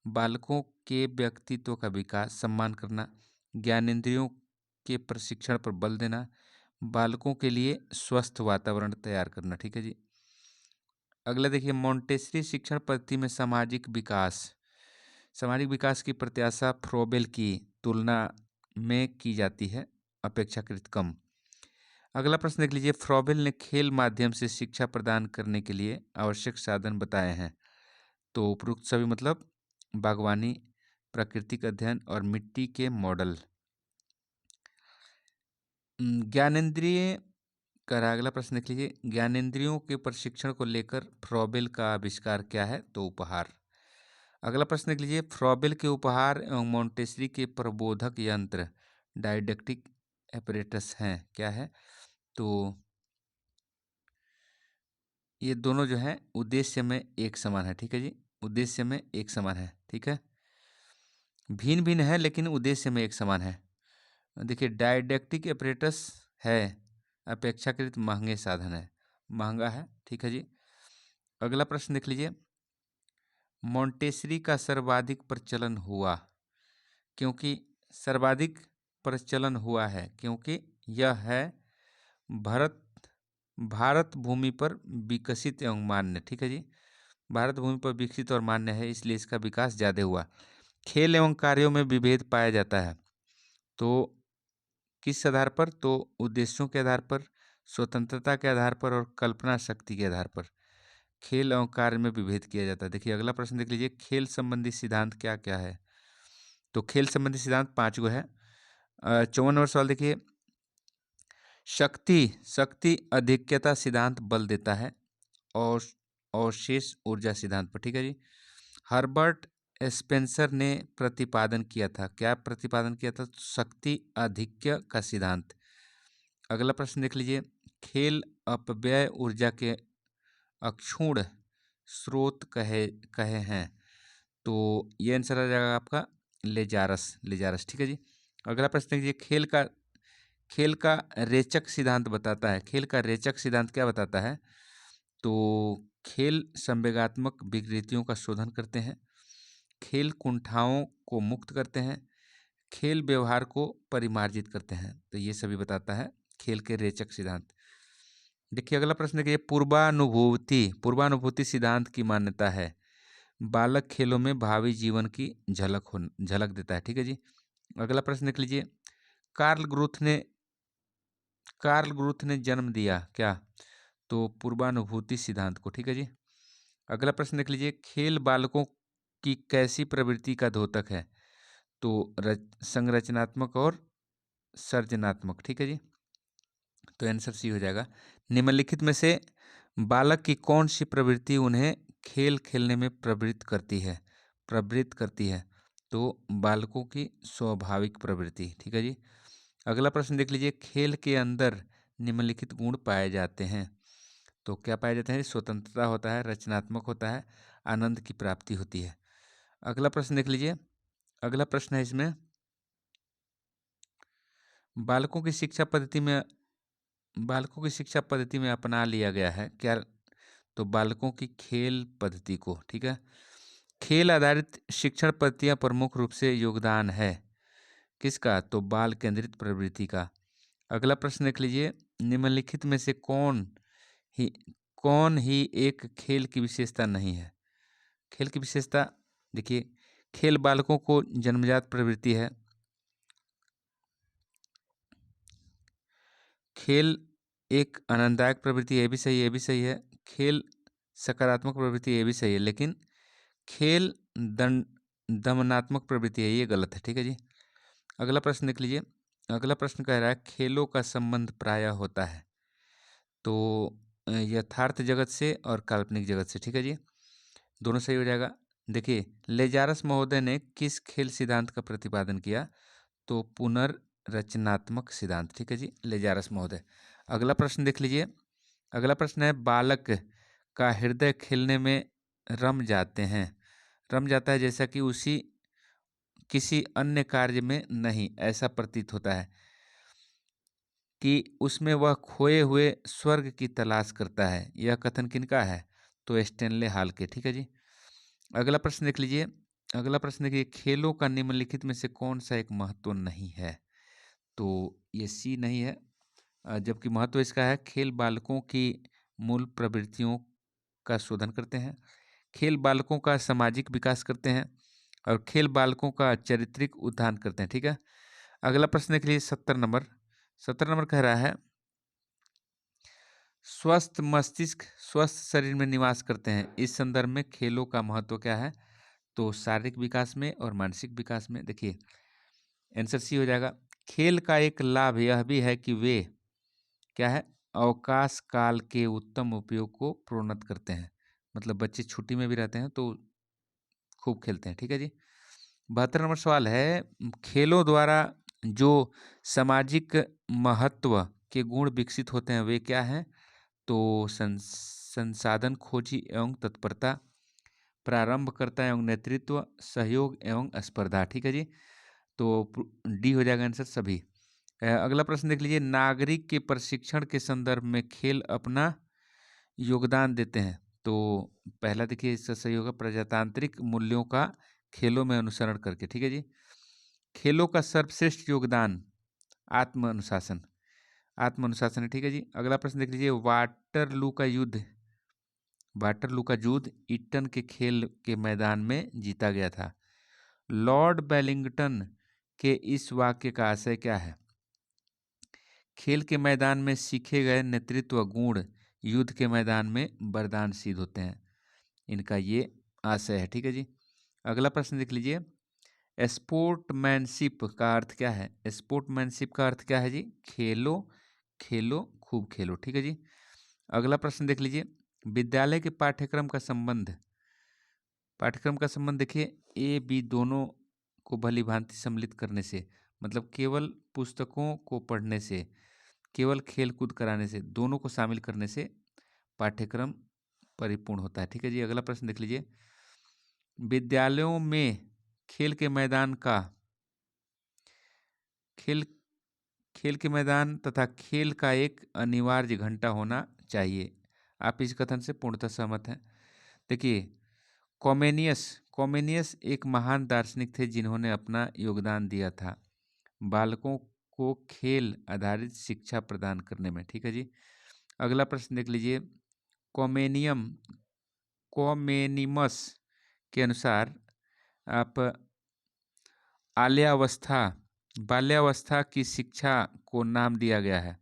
बालकों के व्यक्तित्व का विकास, सम्मान करना, ज्ञानेंद्रियों के प्रशिक्षण पर बल देना, बालकों के लिए स्वस्थ वातावरण तैयार करना। ठीक है जी। अगला देखिए, मॉन्टेसरी शिक्षण पद्धति में सामाजिक विकास की प्रत्याशा फ्रोबेल की तुलना में की जाती है अपेक्षाकृत कम। अगला प्रश्न देख लीजिए, फ्रोबेल ने खेल माध्यम से शिक्षा प्रदान करने के लिए आवश्यक साधन बताए हैं, तो उपरोक्त सभी, मतलब बागवानी, प्राकृतिक अध्ययन और मिट्टी के मॉडल। ज्ञानेंद्रिय रहा है। अगला प्रश्न देख लीजिए, ज्ञानेंद्रियों के प्रशिक्षण को लेकर फ्रॉबेल का आविष्कार क्या है? तो उपहार। अगला प्रश्न देख लीजिए, फ्रॉबेल के उपहार एवं मोंटेसरी के प्रबोधक यंत्र डायडेक्टिक एपरेटस हैं, क्या है? तो ये दोनों जो है उद्देश्य में एक समान है, ठीक है जी, उद्देश्य में एक समान है, ठीक है, भिन्न भिन्न है लेकिन उद्देश्य में एक समान है। देखिए, डायडेक्टिक एपरेटस है अपेक्षाकृत महंगे साधन है, महंगा है, ठीक है जी। अगला प्रश्न देख लीजिए, मोंटेसरी का सर्वाधिक प्रचलन हुआ, क्योंकि सर्वाधिक प्रचलन हुआ है क्योंकि यह है भारत भूमि पर विकसित एवं मान्य, ठीक है जी, भारत भूमि पर विकसित और मान्य है, इसलिए इसका विकास ज़्यादा हुआ। खेल एवं कार्यों में विभेद पाया जाता है, तो किस आधार पर? तो उद्देश्यों के आधार पर, स्वतंत्रता के आधार पर और कल्पना शक्ति के आधार पर खेल एवं कार्य में विभेद किया जाता है। देखिए, अगला प्रश्न देख लीजिए, खेल संबंधी सिद्धांत क्या क्या है? तो खेल संबंधी सिद्धांत 5 गो है। 54 नंबर सवाल देखिए, शक्ति अधिक्यता सिद्धांत बल देता है और शेष ऊर्जा सिद्धांत पर, ठीक है जी। हर्बर्ट स्पेंसर ने प्रतिपादन किया था, क्या प्रतिपादन किया था? तो शक्ति आधिक्य का सिद्धांत। अगला प्रश्न देख लीजिए, खेल अपव्यय ऊर्जा के अक्षुण्ण स्रोत कहे कहे हैं, तो ये आंसर आ जाएगा आपका लेजारस, ठीक है जी। अगला प्रश्न देखिए, खेल का रेचक सिद्धांत बताता है, खेल का रेचक सिद्धांत क्या बताता है? तो खेल संवेगात्मक विकृतियों का शोधन करते हैं, खेल कुंठाओं को मुक्त करते हैं, खेल व्यवहार को परिमार्जित करते हैं, तो ये सभी बताता है खेल के रेचक सिद्धांत। देखिए, अगला प्रश्न देखिए, पूर्वानुभूति सिद्धांत की मान्यता है बालक खेलों में भावी जीवन की झलक देता है, ठीक है जी। अगला प्रश्न देख लीजिए, कार्ल गुरुथ ने जन्म दिया क्या? तो पूर्वानुभूति सिद्धांत को, ठीक है जी। अगला प्रश्न देख लीजिए, खेल बालकों की कैसी प्रवृत्ति का द्योतक है? तो संरचनात्मक और सर्जनात्मक, ठीक है जी। तो आंसर सी हो जाएगा। निम्नलिखित में से बालक की कौन सी प्रवृत्ति उन्हें खेल खेलने में प्रवृत्त करती है? तो बालकों की स्वाभाविक प्रवृत्ति, ठीक है जी। अगला प्रश्न देख लीजिए, खेल के अंदर निम्नलिखित गुण पाए जाते हैं, तो क्या पाए जाते हैं? स्वतंत्रता होता है, रचनात्मक होता है, आनंद की प्राप्ति होती है। अगला प्रश्न देख लीजिए, अगला प्रश्न है इसमें, बालकों की शिक्षा पद्धति में अपना लिया गया है क्या? तो बालकों की खेल पद्धति को, ठीक है। खेल आधारित शिक्षण पद्धतियां प्रमुख रूप से योगदान है किसका? तो बाल केंद्रित प्रवृत्ति का। अगला प्रश्न देख लीजिए, निम्नलिखित में से ही कौन ही एक खेल की विशेषता नहीं है? खेल की विशेषता देखिए, खेल बालकों को जन्मजात प्रवृत्ति है, खेल एक आनंददायक प्रवृत्ति, ये भी सही, ये भी सही है, खेल सकारात्मक प्रवृत्ति, ये भी सही है, लेकिन खेल दमनात्मक प्रवृत्ति है, ये गलत है, ठीक है जी। अगला प्रश्न देख लीजिए, अगला प्रश्न कह रहा है, खेलों का संबंध प्रायः होता है, तो यथार्थ जगत से और काल्पनिक जगत से, ठीक है जी, दोनों सही हो जाएगा। देखिए, लेजारस महोदय ने किस खेल सिद्धांत का प्रतिपादन किया? तो पुनर्रचनात्मक सिद्धांत, ठीक है जी, लेजारस महोदय। अगला प्रश्न देख लीजिए, अगला प्रश्न है, बालक का हृदय खेलने में रम जाता है जैसा कि उसी किसी अन्य कार्य में नहीं, ऐसा प्रतीत होता है कि उसमें वह खोए हुए स्वर्ग की तलाश करता है। यह कथन किनका है? तो स्टेनले हाल के, ठीक है जी। अगला प्रश्न देख लीजिए, अगला प्रश्न देखिए, खेलों का निम्नलिखित में से कौन सा एक महत्व नहीं है? तो ये सी नहीं है, जबकि महत्व इसका है, खेल बालकों की मूल प्रवृत्तियों का शोधन करते हैं, खेल बालकों का सामाजिक विकास करते हैं और खेल बालकों का चारित्रिक उत्थान करते हैं, ठीक है। अगला प्रश्न देख लीजिए, 70 नंबर कह रहा है, स्वस्थ मस्तिष्क स्वस्थ शरीर में निवास करते हैं, इस संदर्भ में खेलों का महत्व क्या है? तो शारीरिक विकास में और मानसिक विकास में। देखिए, आंसर सी हो जाएगा। खेल का एक लाभ यह भी है कि वे क्या है? अवकाश काल के उत्तम उपयोग को प्रोन्नत करते हैं। मतलब बच्चे छुट्टी में भी रहते हैं तो खूब खेलते हैं। ठीक है जी। 72 नंबर सवाल है, खेलों द्वारा जो सामाजिक महत्व के गुण विकसित होते हैं वे क्या हैं? तो संसाधन खोजी एवं तत्परता, प्रारंभकर्ता एवं नेतृत्व, सहयोग एवं स्पर्धा। ठीक है जी। तो डी हो जाएगा आंसर सभी। अगला प्रश्न देख लीजिए, नागरिक के प्रशिक्षण के संदर्भ में खेल अपना योगदान देते हैं। तो पहला देखिए इसका सही होगा, प्रजातांत्रिक मूल्यों का खेलों में अनुसरण करके। ठीक है जी। खेलों का सर्वश्रेष्ठ योगदान आत्म अनुशासन, आत्म अनुशासन है। ठीक है जी। अगला प्रश्न देख लीजिए, वाटरलू का युद्ध ईटन के खेल के मैदान में जीता गया था। लॉर्ड वेलिंगटन के इस वाक्य का आशय क्या है? खेल के मैदान में सीखे गए नेतृत्व गुण युद्ध के मैदान में वरदान सिद्ध होते हैं, इनका ये आशय है। ठीक है जी। अगला प्रश्न देख लीजिए, स्पोर्टमैनशिप का अर्थ क्या है? स्पोर्टमैनशिप का अर्थ क्या है जी? खेलो खेलो खूब खेलो। ठीक है जी। अगला प्रश्न देख लीजिए, विद्यालय के पाठ्यक्रम का संबंध देखिए ए बी दोनों को भली भांति सम्मिलित करने से, मतलब केवल पुस्तकों को पढ़ने से, केवल खेल कूद कराने से, दोनों को शामिल करने से पाठ्यक्रम परिपूर्ण होता है। ठीक है जी। अगला प्रश्न देख लीजिए, विद्यालयों में खेल के मैदान तथा खेल का एक अनिवार्य घंटा होना चाहिए। आप इस कथन से पूर्णतः सहमत हैं? देखिए, कॉमेनियस एक महान दार्शनिक थे जिन्होंने अपना योगदान दिया था बालकों को खेल आधारित शिक्षा प्रदान करने में। ठीक है जी। अगला प्रश्न देख लीजिए, कॉमेनिमस के अनुसार आप बाल्यावस्था की शिक्षा को नाम दिया गया है।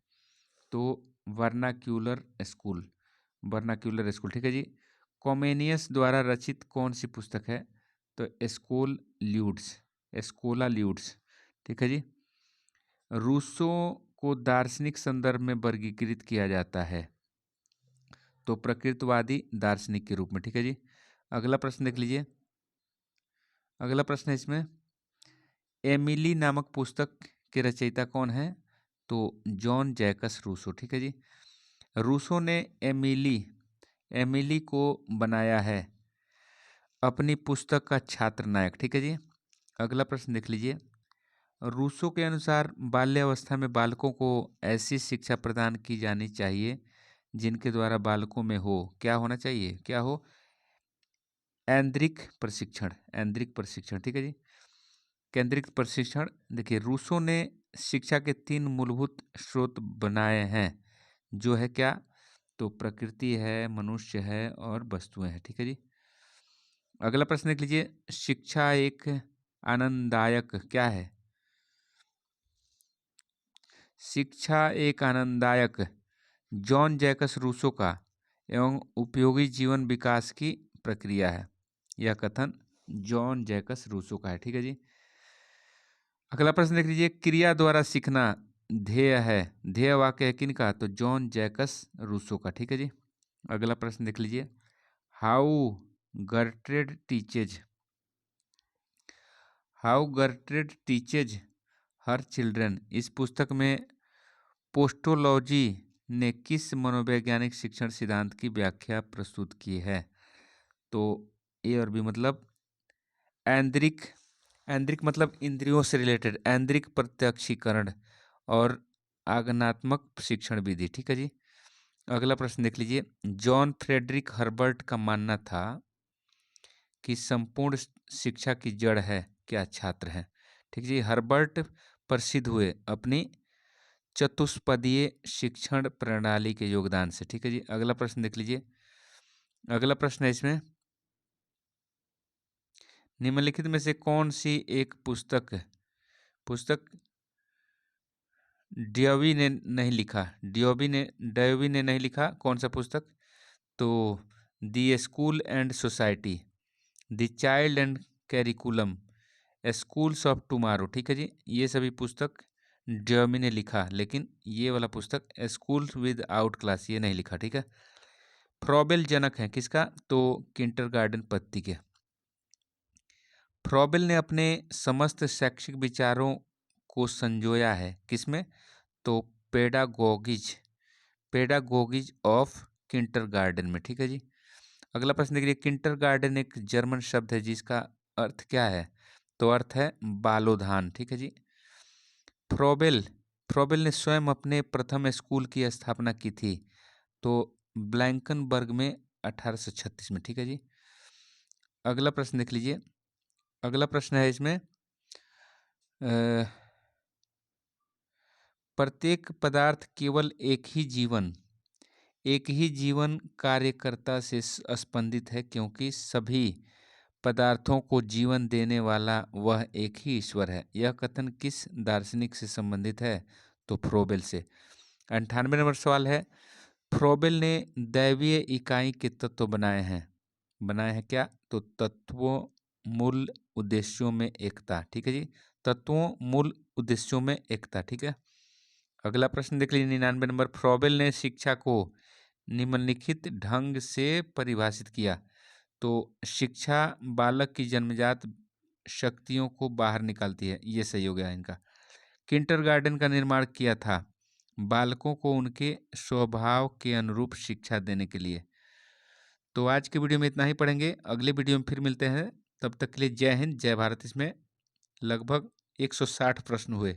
तो वर्नाक्यूलर स्कूल। ठीक है जी। कॉमेनियस द्वारा रचित कौन सी पुस्तक है? तो स्कोला ल्यूड्स। ठीक है जी। रूसो को दार्शनिक संदर्भ में वर्गीकृत किया जाता है तो प्रकृतवादी दार्शनिक के रूप में। ठीक है जी। अगला प्रश्न देख लीजिए, अगला प्रश्न है इसमें, एमिली नामक पुस्तक के रचयिता कौन है? तो जॉन जैकस रूसो। ठीक है जी। रूसो ने एमिली को बनाया है अपनी पुस्तक का छात्र नायक। ठीक है जी। अगला प्रश्न देख लीजिए, रूसो के अनुसार बाल्यावस्था में बालकों को ऐसी शिक्षा प्रदान की जानी चाहिए जिनके द्वारा बालकों में क्या होना चाहिए? क्या हो? ऐन्द्रिक प्रशिक्षण। ठीक है जी। केंद्रित प्रशिक्षण। देखिए, रूसो ने शिक्षा के 3 मूलभूत स्रोत बनाए हैं, जो है क्या? तो प्रकृति है, मनुष्य है और वस्तुएं हैं। ठीक है जी। अगला प्रश्न देख लीजिए, शिक्षा एक आनंददायक क्या है? शिक्षा एक आनंददायक जॉन जैकस रूसो का एवं उपयोगी जीवन विकास की प्रक्रिया है। यह कथन जॉन जैकस रूसो का है। ठीक है जी। अगला प्रश्न देख लीजिए, क्रिया द्वारा सीखना ध्येय वाक्य है किनका? तो जॉन जैकस रूसो का। ठीक है जी। अगला प्रश्न देख लीजिए, हाउ गर्ट्रेड टीचेज हर चिल्ड्रन, इस पुस्तक में पोस्टोलॉजी ने किस मनोवैज्ञानिक शिक्षण सिद्धांत की व्याख्या प्रस्तुत की है? तो ए और बी, मतलब ऐन्द्रिक मतलब इंद्रियों से रिलेटेड, ऐन्द्रिक प्रत्यक्षीकरण और आगनात्मक शिक्षण विधि। ठीक है जी। अगला प्रश्न देख लीजिए, जॉन फ्रेडरिक हर्बर्ट का मानना था कि संपूर्ण शिक्षा की जड़ है क्या? छात्र है। ठीक है जी। हर्बर्ट प्रसिद्ध हुए अपनी चतुष्पदीय शिक्षण प्रणाली के योगदान से। ठीक है जी। अगला प्रश्न देख लीजिए, अगला प्रश्न है इसमें, निम्नलिखित में से कौन सी एक पुस्तक ड्योवी ने नहीं लिखा? कौन सा पुस्तक? तो the school and society, the child and curriculum, schools of tomorrow. ठीक है जी। ये सभी पुस्तक ड्योमी ने लिखा, लेकिन ये वाला पुस्तक स्कूल विद आउट क्लास ये नहीं लिखा, ठीक है। फ्रॉबेल जनक है किसका? तो किंडरगार्टन पद्धति के। फ्रॉबेल ने अपने समस्त शैक्षिक विचारों को संजोया है किसमें? तो पेडागोगिज ऑफ किंडरगार्टन में, ठीक है जी। अगला प्रश्न देखिए, किंडरगार्टन एक जर्मन शब्द है जिसका अर्थ क्या है? तो अर्थ है बालोधान, ठीक है जी। फ्रॉबेल फ्रॉबेल ने स्वयं अपने प्रथम स्कूल की स्थापना की थी, तो ब्लैंकनबर्ग में 1836 में, ठीक है जी। अगला प्रश्न देख लीजिए। अगला प्रश्न है इसमें प्रत्येक पदार्थ केवल एक ही जीवन कार्यकर्ता से स्पंदित है, क्योंकि सभी पदार्थों को जीवन देने वाला वह एक ही ईश्वर है। यह कथन किस दार्शनिक से संबंधित है? तो फ्रोबेल से। 98 नंबर सवाल है, फ्रोबेल ने दैवीय इकाई के तत्व बनाए हैं क्या? तो तत्वों मूल उद्देश्यों में एकता, ठीक है जी। तत्वों मूल उद्देश्यों में एकता, ठीक है। अगला प्रश्न देख लीजिए 99 नंबर, फ्रॉबेल ने शिक्षा को निम्नलिखित ढंग से परिभाषित किया। तो शिक्षा बालक की जन्मजात शक्तियों को बाहर निकालती है, ये सही हो गया इनका। किंडरगार्टन का निर्माण किया था बालकों को उनके स्वभाव के अनुरूप शिक्षा देने के लिए। तो आज की वीडियो में इतना ही पढ़ेंगे, अगले वीडियो में फिर मिलते हैं। तब तक के लिए जय हिंद, जय भारत। इसमें लगभग 160 प्रश्न हुए।